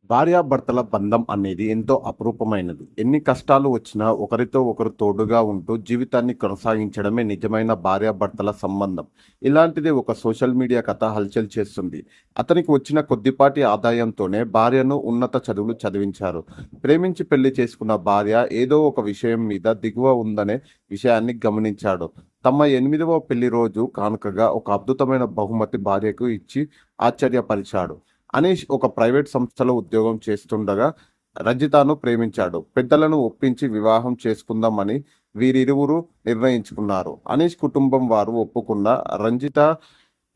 భార్యాభర్తల బంధం అనేది ఎంతో అపురూపమైనది. ఎన్ని కష్టాలు వచ్చినా ఒకరితో ఒకరు తోడుగా ఉంటూ జీవితాన్ని కొనసాగించడమే నిజమైన భార్యాభర్తల సంబంధం. ఇలాంటిదే ఒక సోషల్ మీడియా కథ హల్చల్ చేస్తుంది. అతనికి వచ్చిన కొద్దిపాటి ఆదాయంతోనే భార్యను ఉన్నత చదువులు చదివించారు. ప్రేమించి పెళ్లి చేసుకున్న భార్య ఏదో ఒక విషయం మీద దిగువ ఉందనే విషయాన్ని గమనించాడు. తమ 8వ పెళ్లి రోజు కానుకగా ఒక అద్భుతమైన బహుమతి భార్యకు ఇచ్చి ఆశ్చర్యపరిచాడు. అనీష్ ఒక ప్రైవేట్ సంస్థలో ఉద్యోగం చేస్తుండగా రంజితను ప్రేమించాడు. పెద్దలను ఒప్పించి వివాహం చేసుకుందామని వీరిరువురు నిర్ణయించుకున్నారు. అనీష్ కుటుంబం వారు ఒప్పుకున్న రంజిత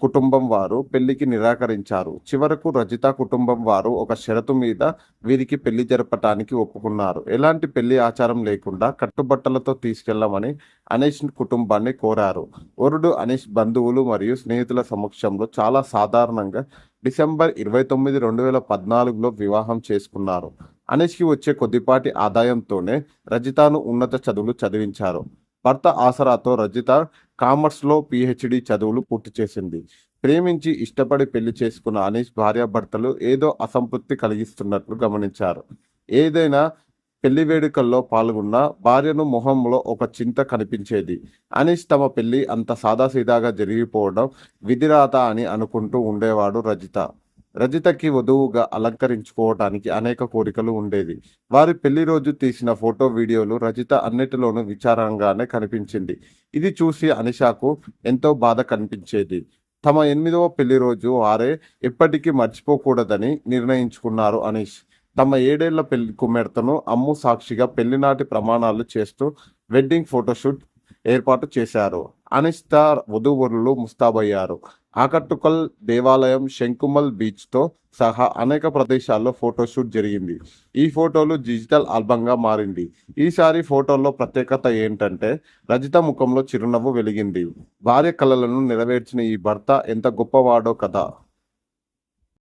కుటుంబం వారు పెళ్లికి నిరాకరించారు. చివరకు రజిత కుటుంబం వారు ఒక షరతు మీద వీరికి పెళ్లి జరపటానికి ఒప్పుకున్నారు. ఎలాంటి పెళ్లి ఆచారం లేకుండా కట్టుబట్టలతో తీసుకెళ్లమని అనీష్ కుటుంబాన్ని కోరారు. వరుడు అనీష్ బంధువులు మరియు స్నేహితుల సమక్షంలో చాలా సాధారణంగా డిసెంబర్ 29, 2014లో వివాహం చేసుకున్నారు. అనీష్కి వచ్చే కొద్దిపాటి ఆదాయంతోనే రజితను ఉన్నత చదువులు చదివించారు. భర్త ఆసరాతో రజిత కామర్స్లో PhD చదువులు పూర్తి చేసింది. ప్రేమించి ఇష్టపడి పెళ్లి చేసుకున్న అనీష్ భార్యాభర్తలు ఏదో అసంతృప్తి కలిగిస్తున్నట్లు గమనించారు. ఏదైనా పెళ్లి వేడుకల్లో పాల్గొన్న భార్యను మొహంలో ఒక చింత కనిపించేది. అనీష్ తమ పెళ్లి అంత సాదాసీదాగా జరిగిపోవడం విధిరాత అని అనుకుంటూ ఉండేవాడు. రజితకి వధువుగా అలంకరించుకోవటానికి అనేక కోరికలు ఉండేది. వారి పెళ్లి రోజు తీసిన ఫోటో వీడియోలు రజిత అన్నిటిలోనూ విచారంగానే కనిపించింది. ఇది చూసి అనిషాకు ఎంతో బాధ కనిపించేది. తమ 8వ పెళ్లి రోజు వారే ఎప్పటికీ మర్చిపోకూడదని నిర్ణయించుకున్నారు అనీష్. తమ 7 ఏళ్ల పెళ్లి కుమార్తెను అమ్ము సాక్షిగా పెళ్లినాటి ప్రమాణాలు చేస్తూ వెడ్డింగ్ ఫోటోషూట్ ఏర్పాటు చేశారు. అనిష్త వధూవరులు ముస్తాబయ్యారు. ఆకట్టుకల్ దేవాలయం, శంకుమల్ బీచ్తో సహా అనేక ప్రదేశాల్లో ఫోటోషూట్ జరిగింది. ఈ ఫోటోలు డిజిటల్ ఆల్బంగా మారింది. ఈసారి ఫోటోల్లో ప్రత్యేకత ఏంటంటే రజిత ముఖంలో చిరునవ్వు వెలిగింది. భార్య కలలను నెరవేర్చిన ఈ భర్త ఎంత గొప్పవాడో కదా.